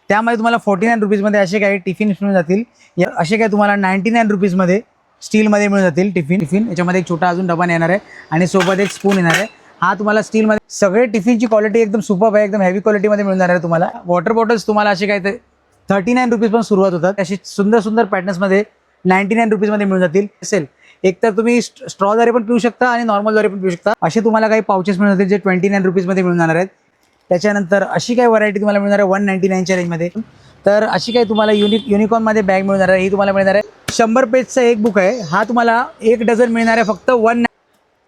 त्यामध्ये तुम्हाला 49 रुपीजमध्ये असे काही टिफिन मिळून जातील. असे काही तुम्हाला 99 रुपीजमध्ये स्टीलमध्ये मिळून जातील टिफिन. याच्यामध्ये एक छोटा अजून डबा येणार आहे आणि सोबत एक स्पून येणार आहे. हा तुम्हाला स्टीलमध्ये सगळे टिफिनची क्वालिटी एकदम सुपर्ब आहे, एकदम हेवी क्वालिटीमध्ये मिळणार आहे तुम्हाला. वॉटर बॉटल्स तुम्हाला असे काही 39 रुपीजपासून सुरुवात होतात. अशी सुंदर सुंदर पॅटर्न्समध्ये 99 रुपीजमध्ये मिळून जातील. असेल एक तर तुम्ही स्ट्रॉद्वारे पण पिऊ शकता आणि नॉर्मलद्वारे पण पिऊ शकता. असे तुम्हाला काही पाउचेस मिळून जातील जे 29 रुपीजमध्ये मिळून जाणार आहेत. त्याच्यानंतर अशी काही व्हरायटी तुम्हाला मिळणार आहे 199च्या रेंजमध्ये. तर अशी काही तुम्हाला युनिकॉर्नमध्ये बॅग मिळणार आहे. ही तुम्हाला मिळणार आहे 100 पेजचा एक बुक आहे. हा तुम्हाला 1 डझन मिळणार आहे फक्त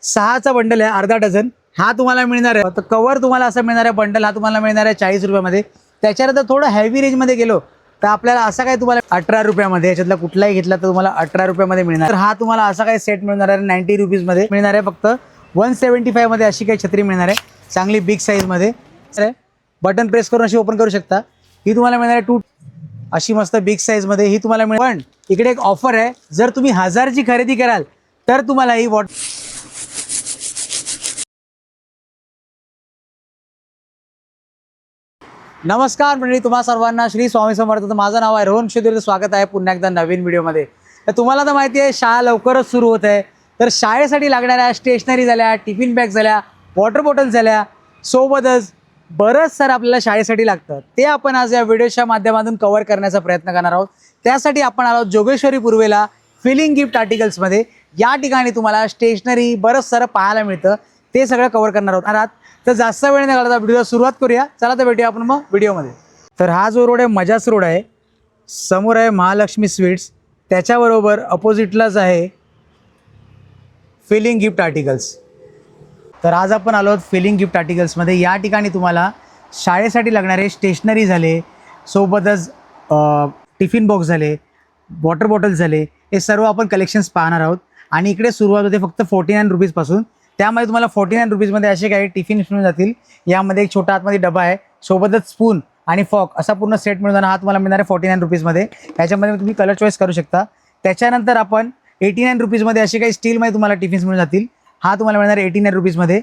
6चा बंडल आहे, अर्धा डझन. हा तुम्हाला मिळणार आहे. तर कवर तुम्हाला असं मिळणार आहे बंडल, हा तुम्हाला मिळणार आहे 40 रुपयामध्ये. त्याच्यानंतर थोडं हेवी रेंजमध्ये गेलो तर आपल्याला असा काही तुम्हाला 18 रुपयामध्ये, याच्यातला कुठलाही घेतला तर तुम्हाला 18 रुपयामध्ये मिळणार. तर हा तुम्हाला असा काही सेट मिळणार आहे 90 रुपीजमध्ये मिळणार आहे. फक्त 175मध्ये अशी काही छत्री मिळणार आहे, चांगली बिग साईजमध्ये. बटन प्रेस करून अशी ओपन करू शकता. ही तुम्हाला मिळणार आहे 2 अशी मस्त बिग साईजमध्ये. ही तुम्हाला मिळणार. पण इकडे एक ऑफर आहे, जर तुम्ही 1000ची खरेदी कराल तर तुम्हाला ही नमस्कार मंडळी, तुम्हा सर्वांना श्री स्वामी समर्थ. माझं नाव आहे रोहन क्षुद्र. स्वागत आहे पुन्हा एकदा नवीन व्हिडिओमध्ये. तर तुम्हाला तर माहिती आहे शाळा लवकरच सुरू होत आहे. तर शाळेसाठी लागणाऱ्या स्टेशनरी झाल्या, टिफिन बॅग झाल्या, वॉटर बॉटल झाल्या, सोबतच बरंच सर आपल्याला शाळेसाठी लागतं. ते आपण आज या व्हिडिओच्या माध्यमातून कव्हर करण्याचा प्रयत्न करणार आहोत. त्यासाठी आपण आलो जोगेश्वरी पूर्वेला फिलिंग गिफ्ट आर्टिकल्समध्ये. या ठिकाणी तुम्हाला स्टेशनरी बरंच सारं पाहायला मिळतं, ते सगळं कव्हर करणार आहोत. तर जास्त वेळ न घालता व्हिडिओला सुरुवात करूया. चला तर भेटूया आपण मग व्हिडिओमध्ये. तर हा जो रोड आहे मजाच रोड आहे. समोर आहे महालक्ष्मी स्वीट्स, त्याच्याबरोबर अपोजिटलाच आहे फिलिंग गिफ्ट आर्टिकल्स. तर आज आपण आलो आहोत फिलिंग गिफ्ट आर्टिकल्समध्ये. या ठिकाणी तुम्हाला शाळेसाठी लागणारे स्टेशनरी झाले, सोबतच टिफिन बॉक्स झाले, वॉटर बॉटल झाले, हे सर्व आपण कलेक्शन्स पाहणार आहोत. आणि इकडे सुरुवात होते फक्त 49 रुपीजपासून. त्यामध्ये तुम्हाला 49 रुपीजमध्ये असे काही टिफिन मिळून जातील. यामध्ये एक छोटा आतमध्ये डबा आहे, सोबतच स्पून आणि फॉक असा पूर्ण सेट मिळून जाणार. हा तुम्हाला मिळणार आहे 49 रुपीजमध्ये. त्याच्यामध्ये तुम्ही कलर चॉईस करू शकता. त्याच्यानंतर आपण 89 रुपीजमध्ये असे काही स्टीलमध्ये तुम्हाला टिफिन्स मिळून जातील. हा तुम्हाला मिळणार आहे 89 रुपीजमध्ये.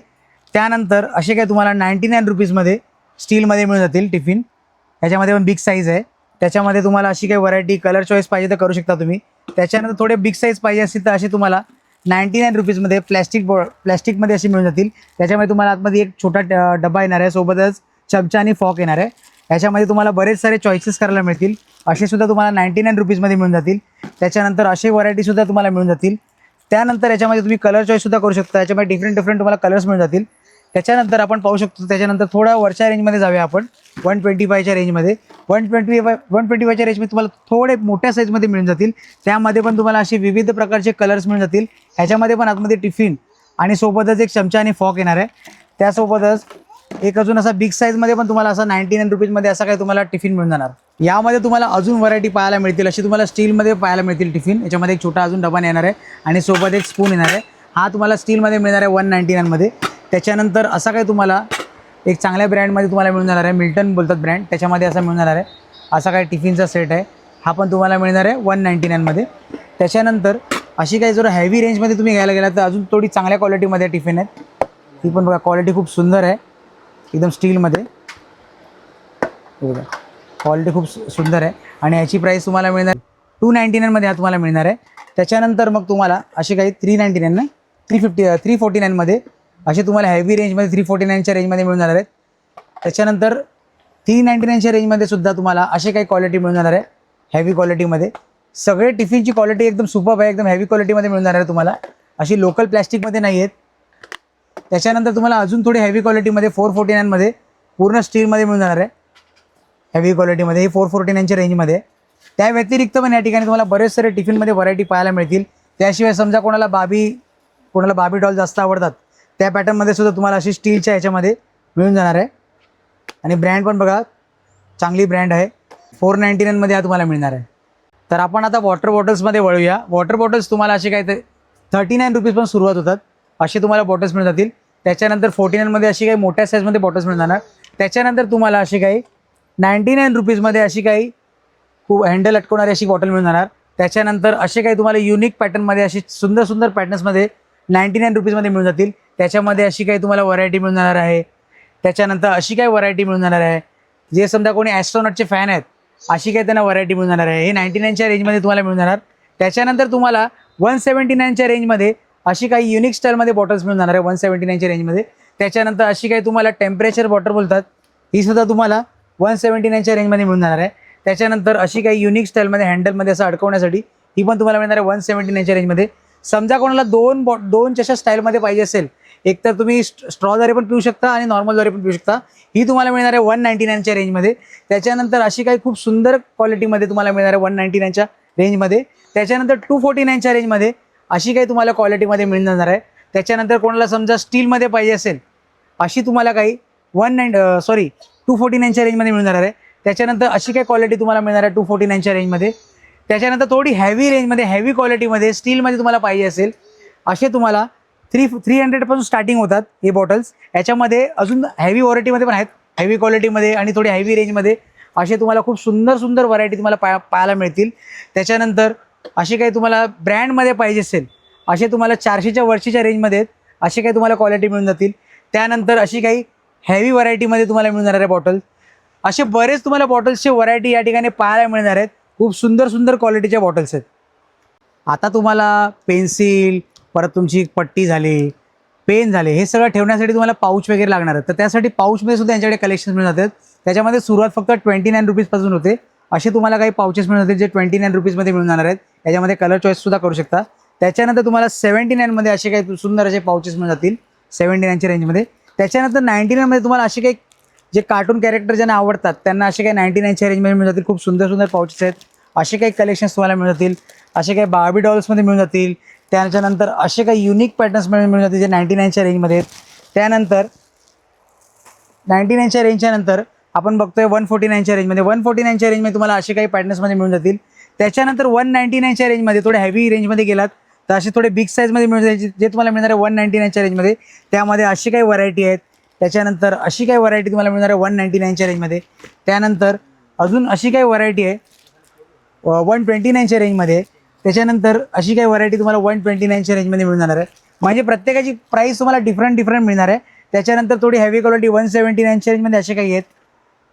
त्यानंतर असे काही तुम्हाला 99 रुपीजमध्ये स्टीलमध्ये मिळून जातील टिफिन. याच्यामध्ये पण बिग साईज आहे. त्याच्यामध्ये तुम्हाला अशी काही व्हरायटी कलर चॉईस पाहिजे तर करू शकता तुम्ही. त्याच्यानंतर थोडे बिग साईज पाहिजे असतील तर असे तुम्हाला 99 रुपीजमध्ये प्लॅस्टिकमध्ये अशी मिळून जातील. त्याच्यामध्ये तुम्हाला आतमध्ये एक छोटा डबा येणार आहे, सोबतच चमचा आणि फॉक येणार आहे. याच्यामध्ये तुम्हाला बरेच सारे चॉईसेस करायला मिळतील. असे सुद्धा तुम्हाला 99 रुपीजमध्ये मिळून जातील. त्याच्यानंतर असे व्हरायटीसुद्धा तुम्हाला मिळून जातील. त्यानंतर याच्यामध्ये तुम्ही कलर चॉईससुद्धा करू शकता. याच्यामध्ये डिफरंट तुम्हाला कलर्स मिळून जातील. त्याच्यानंतर आपण पाहू शकतो. त्याच्यानंतर थोडा वरच्या रेंजमध्ये जाऊया आपण 125च्या रेंजमध्ये. 125च्या रेंजमध्ये तुम्हाला थोडे मोठ्या साईजमध्ये मिळून जातील. त्यामध्ये पण तुम्हाला असे विविध प्रकारचे कलर्स मिळून जातील. ह्याच्यामध्ये पण आतमध्ये टिफिन आणि सोबतच एक चमचा आणि फॉक येणार आहे. त्यासोबतच एक अजून असा बिग साईजमध्ये पण तुम्हाला असा 99 रुपीजमध्ये असा काही तुम्हाला टिफिन मिळून जाणार. यामध्ये तुम्हाला अजून व्हरायटी पाहायला मिळतील. अशी तुम्हाला स्टीलमध्ये पाहायला मिळतील टिफिन. याच्यामध्ये एक छोटा अजून डबा येणार आहे आणि सोबत एक स्पून येणार आहे. हा तुम्हाला स्टीलमध्ये मिळणार आहे 199मध्ये. त्याच्यानंतर असा काही तुम्हाला एक चांगल्या ब्रँडमध्ये तुम्हाला मिळून जाणार आहे, मिल्टन बोलतात ब्रँड, त्याच्यामध्ये असा मिळून जाणार आहे. असा काही टिफिनचा सेट आहे, हा पण तुम्हाला मिळणार आहे 199मध्ये. त्याच्यानंतर अशी काही जर हेवी रेंजमध्ये तुम्ही घ्यायला गेला तर अजून थोडी चांगल्या क्वालिटीमध्ये टिफिन आहेत. ती पण बघा क्वालिटी खूप सुंदर आहे, एकदम स्टीलमध्ये. बघा क्वालिटी खूप सुंदर आहे आणि याची प्राईस तुम्हाला मिळणार 299मध्ये. हा तुम्हाला मिळणार आहे. त्याच्यानंतर मग तुम्हाला असे काही 399 नाही 349मध्ये असे तुम्हाला हेवी रेंजमध्ये 349च्या रेंजमध्ये मिळून जाणार आहेत. त्याच्यानंतर 399च्या रेंजमध्ये सुद्धा तुम्हाला असे काही क्वालिटी मिळून जाणार आहे हेवी क्वालिटीमध्ये. सगळे टिफिनची क्वालिटी एकदम सुपर्ब आहे, एकदम हेवी क्वालिटीमध्ये मिळून जाणार आहे तुम्हाला. अशी लोकल प्लॅस्टिकमध्ये नाही आहेत. त्याच्यानंतर तुम्हाला अजून थोडी हेवी क्वालिटीमध्ये 449मध्ये पूर्ण स्टीलमध्ये मिळून जाणार आहे हेवी क्वालिटीमध्ये. ही 449च्या रेंजमध्ये. त्या व्यतिरिक्त पण या ठिकाणी तुम्हाला बरेच सारे टिफिनमध्ये व्हरायटी पाहायला मिळतील. त्याशिवाय समजा कोणाला बाबी डॉल जास्त आवडतात, त्या पॅटर्नमध्ये सुद्धा तुम्हाला अशी स्टीलच्या ह्याच्यामध्ये मिळून जाणार आहे. आणि ब्रँड पण बघा चांगली ब्रँड आहे. 499मध्ये हा तुम्हाला मिळणार आहे. तर आपण आता वॉटर बॉटल्समध्ये वळूया. वॉटर बॉटल्स तुम्हाला असे काही 39 रुपीजपासून सुरुवात होतात. असे तुम्हाला बॉटल्स मिळून जातील. त्याच्यानंतर 49मध्ये अशी काही मोठ्या साईजमध्ये बॉटल्स मिळून जाणार. त्याच्यानंतर तुम्हाला अशी काही 99 रुपीजमध्ये अशी काही खूप हँडल अटकवणारी अशी बॉटल मिळून जाणार. त्याच्यानंतर असे काही तुम्हाला युनिक पॅटर्नमध्ये अशी सुंदर पॅटर्न्समध्ये 99 रुपीजमध्ये मिळून जातील. त्याच्यामध्ये अशी काही तुम्हाला व्हरायटी मिळून जाणार आहे. त्याच्यानंतर अशी काही व्हरायटी मिळून जाणार आहे. जे समजा कोणी ॲस्ट्रॉनॉटचे फॅन आहेत अशी काही त्यांना व्हरायटी मिळून जाणार आहे. हे 99च्या रेंजमध्ये तुम्हाला मिळून जाणार. त्याच्यानंतर तुम्हाला 179च्या रेंजमध्ये अशी काही युनिक स्टाईलमध्ये बॉटल्स मिळून जाणार आहे 179च्या रेंजमध्ये. त्याच्यानंतर अशी काही तुम्हाला टेम्परेचर बॉटल बोलतात, ही सुद्धा तुम्हाला 179च्या रेंजमध्ये मिळून जाणार आहे. त्याच्यानंतर अशी काही युनिक स्टाईलमध्ये हँडलमध्ये असं अडकवण्यासाठी ही पण तुम्हाला मिळणार आहे 179च्या रेंजमध्ये. समजा कोणाला दोन चषा स्टाईलमध्ये पाहिजे असेल, एक तर तुम्ही स्ट्रॉद्वारे पण पिऊ शकता आणि नॉर्मलद्वारे पण पिऊ शकता, ही तुम्हाला मिळणार आहे 199च्या रेंजमध्ये. त्याच्यानंतर अशी काही खूप सुंदर क्वालिटीमध्ये तुम्हाला मिळणार आहे 199च्या रेंजमध्ये. त्याच्यानंतर 249च्या रेंजमध्ये अशी काही तुम्हाला क्वालिटीमध्ये मिळून जाणार आहे. त्याच्यानंतर कोणाला समजा स्टीलमध्ये पाहिजे असेल अशी तुम्हाला काही 249च्या रेंजमध्ये मिळून जाणार आहे. त्याच्यानंतर अशी काही क्वालिटी तुम्हाला मिळणार आहे 249च्या रेंजमध्ये. त्याच्यानंतर थोडी हॅवी रेंजमध्ये, हॅवी क्वालिटीमध्ये, स्टीलमध्ये तुम्हाला पाहिजे असेल असे तुम्हाला 300पासून स्टार्टिंग होतात हे बॉटल्स. याच्यामध्ये अजून हॅवी व्हरायटीमध्ये पण आहेत, हॅवी क्वालिटीमध्ये आणि थोडी हॅवी रेंजमध्ये असे तुम्हाला खूप सुंदर सुंदर व्हरायटी तुम्हाला पाहायला मिळतील. त्याच्यानंतर असे काही तुम्हाला ब्रँडमध्ये पाहिजे असेल असे तुम्हाला 400च्या वरच्या रेंजमध्ये असे काही तुम्हाला क्वालिटी मिळून जातील. त्यानंतर अशी काही हॅवी व्हरायटीमध्ये तुम्हाला मिळून जाणार आहे बॉटल्स. असे बरेच तुम्हाला बॉटल्सचे व्हरायटी या ठिकाणी पाहायला मिळणार आहेत. खूप सुंदर सुंदर क्वालिटीच्या बॉटल्स आहेत. आता तुम्हाला पेन्सिल, परत तुमची पट्टी झाली, पेन झाले, हे सगळं ठेवण्यासाठी तुम्हाला पाऊच वगैरे लागणार आहेत. तर त्यासाठी पाऊचमध्ये सुद्धा यांच्याकडे कलेक्शन मिळून जातात. त्याच्यामध्ये सुरुवात फक्त 29 रुपीजपासून होते. असे तुम्हाला काही पाऊचेस मिळून जातील जे 29 रुपीजमध्ये मिळून जाणार आहेत. याच्यामध्ये कलर चॉईससुद्धा करू शकता. त्याच्यानंतर तुम्हाला 79मध्ये असे काही सुंदर असे पाऊचेस मिळून जातील 79च्या रेंजमध्ये. त्याच्यानंतर 99मध्ये तुम्हाला असे काही जे कार्टून कॅरेक्टर ज्यांना आवडतात त्यांना असे काही 99च्या रेंजमध्ये मिळून जातील. खूप सुंदर सुंदर पाऊचेस आहेत. असे काही कलेक्शन्स तुम्हाला मिळून जातील. असे काही बार्बी डॉल्समध्ये मिळून जातील. त्याच्यानंतर असे काही युनिक पॅटर्न्समध्ये मिळून जातील जे 99च्या रेंजमध्ये आहेत. त्यानंतर 99च्या रेंजच्या नंतर आपण बघतोय 149च्या रेंजमध्ये. 149च्या रेंजमध्ये तुम्हाला असे काही पॅटर्न्समध्ये मिळून जातील. त्याच्यानंतर 199च्या रेंजमध्ये थोडे हॅवी रेंजमध्ये गेलात तर असे थोडे बिग साईजमध्ये मिळून जाईल जे तुम्हाला मिळणार आहे 199च्या रेंजमध्ये. त्यामध्ये अशी काही व्हरायटी आहेत. त्याच्यानंतर अशी काही व्हरायटी तुम्हाला मिळणार आहे 199च्या रेंजमध्ये. त्यानंतर अजून अशी काही व्हरायटी आहे 129च्या रेंजमध्ये. त्याच्यानंतर अशी काही व्हरायटी तुम्हाला 129च्या रेंजमध्ये मिळून जाणार आहे. म्हणजे प्रत्येकाची प्राईस तुम्हाला डिफरंट मिळणार आहे. त्याच्यानंतर थोडी हॅवी क्वालिटी 179च्या रेंजमध्ये असे काही आहेत,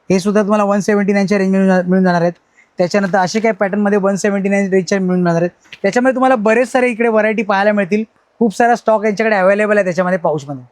हे सुद्धा तुम्हाला 179च्या रेंजमध्ये मिळून जाणार आहेत. त्याच्यानंतर असे काही पॅटर्नमध्ये 179 रेंजच्या मिळून जाणार आहेत. त्याच्यामध्ये तुम्हाला बरेच सारे इकडे व्हरायटी पाहायला मिळतील. खूप सारा स्टॉक यांच्याकडे अवेलेबल आहे त्याच्यामध्ये पाऊचमध्ये.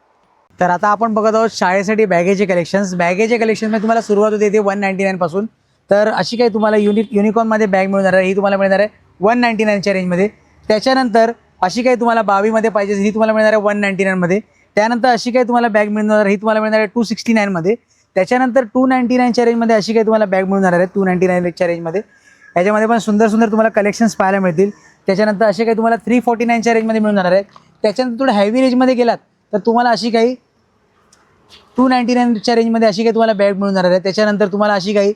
तर आता आपण बघत आहोत शाळेसाठी बॅगेचे कलेक्शन्स. बॅगेचे कलेक्शनमध्ये तुम्हाला सुरुवात होते 199 पासून. तर अशी काही तुम्हाला युनिकॉर्नमध्ये बॅग मिळून जाणार आहे, ही तुम्हाला मिळणार आहे 199च्या रेंजमध्ये. त्याच्यानंतर अशी काही तुम्हाला 22मध्ये पाहिजे ही तुम्हाला मिळणार आहे 199मध्ये. त्यानंतर अशी काही तुम्हाला बॅग मिळणार ही तुम्हाला मिळणार आहे 269मध्ये. त्याच्यानंतर 299च्या रेंजमध्ये अशी काही तुम्हाला बॅग मिळून जाणार आहे 299च्या रेंजमध्ये. याच्यामध्ये पण सुंदर सुंदर तुम्हाला कलेक्शन्स पाहायला मिळतील. त्याच्यानंतर असे काही तुम्हाला 349च्या रेंजमध्ये मिळून जाणार आहेत. त्याच्यानंतर थोडं हॅवी रेंजमध्ये गेलात तर तुम्हाला अशी काही 299च्या रेंजमध्ये अशी काही तुम्हाला बॅग मिळून जाणार आहे. त्याच्यानंतर तुम्हाला अशी काही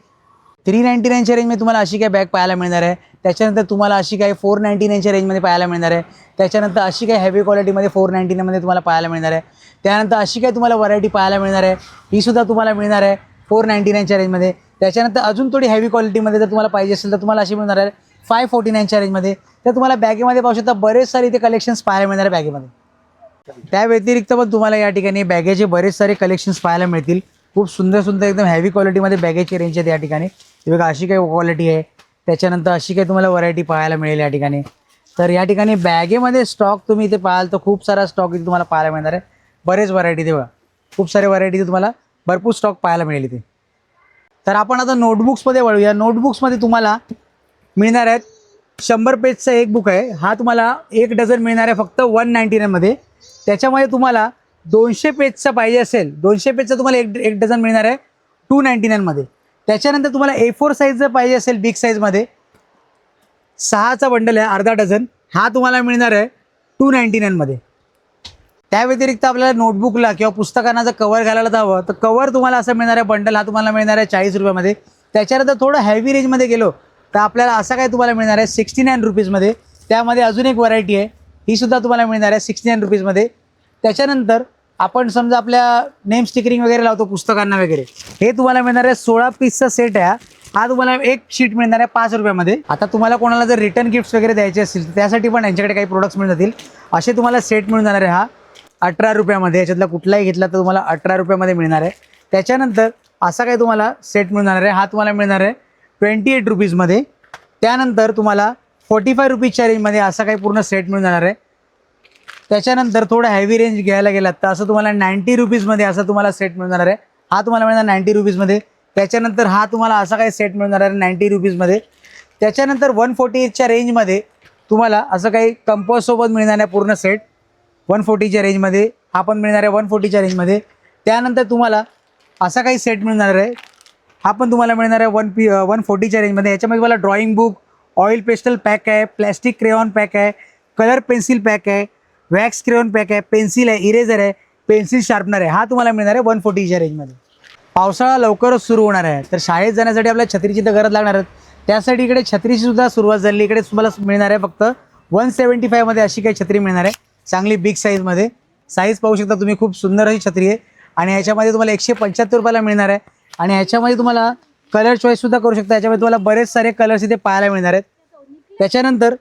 399च्या रेंजमध्ये तुम्हाला अशी काही बॅग पाहायला मिळणार आहे. त्याच्यानंतर तुम्हाला अशी काही 499च्या रेंजमध्ये पाहायला मिळणार आहे. त्याच्यानंतर अशी काही हॅवी क्वालिटीमध्ये 499मध्ये तुम्हाला पाहायला मिळणार आहे. त्यानंतर अशी काही तुम्हाला व्हरायटी पाहायला मिळणार आहे, ही सुद्धा तुम्हाला मिळणार आहे 499च्या रेंजमध्ये. त्याच्यानंतर अजून थोडी हॅवी क्वालिटीमध्ये जर तुम्हाला पाहिजे असेल तर तुम्हाला अशी मिळणार आहे 549च्या रेंजमध्ये. तर तुम्हाला बॅगेमध्ये पाहू शकता बरेच सारे इथे कलेक्शन्स पाहायला मिळणार आहे बॅगेमध्ये. त्या व्यतिरिक्त पण तुम्हाला या ठिकाणी बॅगेचे बरेच सारे कलेक्शन्स पाहायला मिळतील. खूप सुंदर सुंदर एकदम हॅवी क्वालिटीमध्ये बॅगेची रेंज आहेत या ठिकाणी. बघा अशी काही क्वालिटी आहे. त्याच्यानंतर अशी काही तुम्हाला व्हरायटी पाहायला मिळेल या ठिकाणी. तर या ठिकाणी बॅगेमध्ये स्टॉक तुम्ही इथे पाहाल तर खूप सारा स्टॉक इथे तुम्हाला पाहायला मिळणार आहे. बरेच व्हरायटी ते बघा, खूप सारे व्हरायटी तुम्हाला भरपूर स्टॉक पाहायला मिळेल इथे. तर आपण आता नोटबुक्समध्ये वळूया. नोटबुक्समध्ये तुम्हाला मिळणार आहेत 100 पेजचा एक बुक आहे, हा तुम्हाला 1 डझन मिळणार आहे फक्त 199मध्ये. त्याच्यामध्ये तुम्हाला 200 पेजचा पाहिजे असेल 200 पेजचा तुम्हाला एक डझन मिळणार आहे 299मध्ये. त्याच्यानंतर तुम्हाला A4 साईज जर पाहिजे असेल बिग साईजमध्ये 6चा बंडल आहे अर्धा डझन, हा तुम्हाला मिळणार आहे 299मध्ये. त्या व्यतिरिक्त आपल्याला नोटबुकला किंवा पुस्तकांना जर कवर घालायला हवं तर कवर तुम्हाला असं मिळणार आहे बंडल, हा तुम्हाला मिळणार आहे 40 रुपयामध्ये. त्याच्यानंतर थोडं हॅवी रेंजमध्ये गेलो तर आपल्याला असा काय तुम्हाला मिळणार आहे 69 रुपीजमध्ये. त्यामध्ये अजून एक व्हरायटी आहे, ही सुद्धा तुम्हाला मिळणार आहे 69 रुपीजमध्ये. त्याच्यानंतर आपण समजा आपल्या नेम स्टिकरिंग वगैरे लावतो पुस्तकांना वगैरे, हे तुम्हाला मिळणार आहे 16 पीसचा सेट आहे. हा तुम्हाला एक शीट मिळणार आहे 5 रुपयामध्ये. आता तुम्हाला कोणाला जर रिटर्न गिफ्ट्स वगैरे द्यायचे असतील तर त्यासाठी पण यांच्याकडे काही प्रोडक्ट्स मिळून जातील. असे तुम्हाला सेट मिळून जाणार आहे हा 18 रुपयामध्ये. याच्यातला कुठलाही घेतला तर तुम्हाला 18 रुपयामध्ये मिळणार आहे. त्याच्यानंतर असा काही तुम्हाला सेट मिळणार आहे. हा तुम्हाला मिळणार आहे 28 रुपीजमध्ये. त्यानंतर तुम्हाला 45 रुपीजच्या रेंजमध्ये असा काही पूर्ण सेट मिळणार आहे. त्याच्यानंतर थोडं हॅवी रेंज घ्यायला गेलात तर असं तुम्हाला 90 रुपीजमध्ये असं तुम्हाला सेट मिळणार आहे. हा तुम्हाला मिळणार 90 रुपीजमध्ये. त्याच्यानंतर हा तुम्हाला असा काही सेट मिळणार आहे 90 रुपीजमध्ये. त्याच्यानंतर 148च्या रेंजमध्ये तुम्हाला असं काही कंपोजसोबत मिळणार आहे पूर्ण सेट 140च्या रेंजमध्ये. हा पण मिळणार आहे 140च्या रेंजमध्ये. त्यानंतर तुम्हाला असा काही सेट मिळणार आहे. हा पण तुम्हाला मिळणार आहे 140च्या रेंजमध्ये. याच्यामध्ये तुम्हाला drawing book, oil pastel pack आहे, प्लॅस्टिक क्रेयॉन पॅक आहे, कलर पेन्सिल पॅक आहे, वॅक्स क्रेयॉन पॅक आहे, पेन्सिल आहे, इरेझर आहे, पेन्सिल शार्पनर आहे. हा तुम्हाला मिळणार आहे 140च्या रेंजमध्ये. पावसाळा लवकरच सुरू होणार आहे तर शाळेत जाण्यासाठी आपल्या छत्रीची तर गरज लागणार आहे. त्यासाठी इकडे छत्रीची सुद्धा सुरुवात झाली. इकडे तुम्हाला मिळणार आहे फक्त 175मध्ये अशी काही छत्री मिळणार आहे, चांगली बिग साईजमध्ये. साईज पाहू शकता तुम्ही, खूप सुंदर अशी छत्री आहे. आणि ह्याच्यामध्ये तुम्हाला 175 रुपयाला मिळणार आहे. आणि ह्याच्यामध्ये तुम्हाला कलर चॉईससुद्धा करू शकता. याच्यामध्ये तुम्हाला बरेच सारे कलर्स इथे पाहायला मिळणार आहेत. त्याच्यानंतर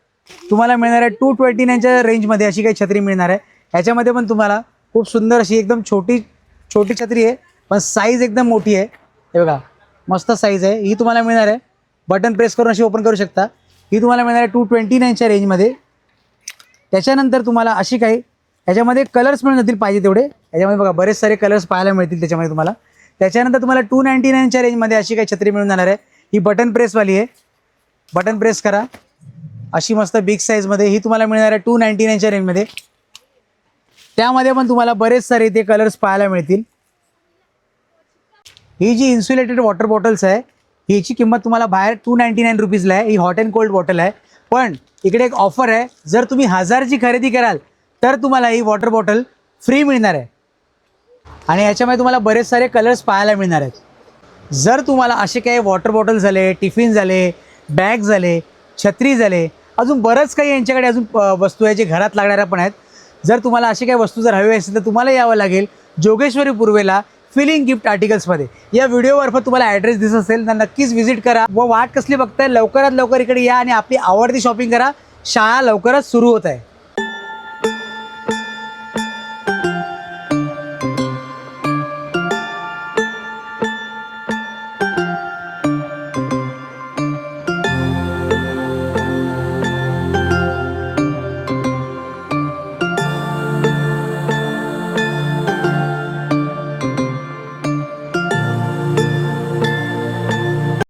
तुम्हाला मिळणार आहे 229च्या रेंजमध्ये अशी काही छत्री मिळणार आहे. ह्याच्यामध्ये पण तुम्हाला खूप सुंदर अशी एकदम छोटी छत्री आहे, पण साईज एकदम मोठी आहे. हे बघा, मस्त साईज आहे. ही तुम्हाला मिळणार आहे, बटन प्रेस करून अशी ओपन करू शकता. ही तुम्हाला मिळणार आहे 229च्या रेंजमध्ये. त्याच्यानंतर तुम्हाला अशी काही ह्याच्यामध्ये कलर्स मिळून जातील पाहिजे तेवढे. ह्याच्यामध्ये बघा बरेच सारे कलर्स पाहायला मिळतील त्याच्यामध्ये तुम्हाला. त्याच्यानंतर तुम्हाला 299च्या रेंजमध्ये अशी काही छत्री मिळून जाणार आहे. ही बटन प्रेसवाली आहे, बटन प्रेस करा, अशी मस्त बिग साईजमध्ये. ही तुम्हाला मिळणार आहे 299च्या रेंजमध्ये. त्यामध्ये पण तुम्हाला बरेच सारे इथे कलर्स पाहायला मिळतील. ही जी इन्सुलेटेड वॉटर बॉटल्स आहे, हीची किंमत तुम्हाला बाहेर 299 रुपीजला आहे. ही हॉट अँड कोल्ड बॉटल आहे. पण इकडे एक ऑफर आहे, जर तुम्ही 1000ची खरेदी कराल तर तुम्हाला ही वॉटर बॉटल फ्री मिळणार आहे. आणि याच्यामध्ये तुम्हाला बरेच सारे कलर्स पाहायला मिळणार आहेत. जर तुम्हाला असे काही वॉटर बॉटल झाले, टिफिन झाले, बॅग झाले, छत्री झाले, अजून बरंच काही यांच्याकडे अजून वस्तू आहे जे घरात लागणाऱ्या पण आहेत. जर तुम्हाला असे काही वस्तू जर हवे असेल तर तुम्हाला यावं लागेल जोगेश्वरी पूर्वेला फिलिंग गिफ्ट आर्टिकल्समध्ये. या व्हिडिओमार्फत तुम्हाला ॲड्रेस दिसत असेल तर नक्कीच व्हिजिट करा. व वाट कसली बघताय, लवकरात लवकर इकडे या आणि आपली आवडती शॉपिंग करा. शाळा लवकरच सुरू होत आहे.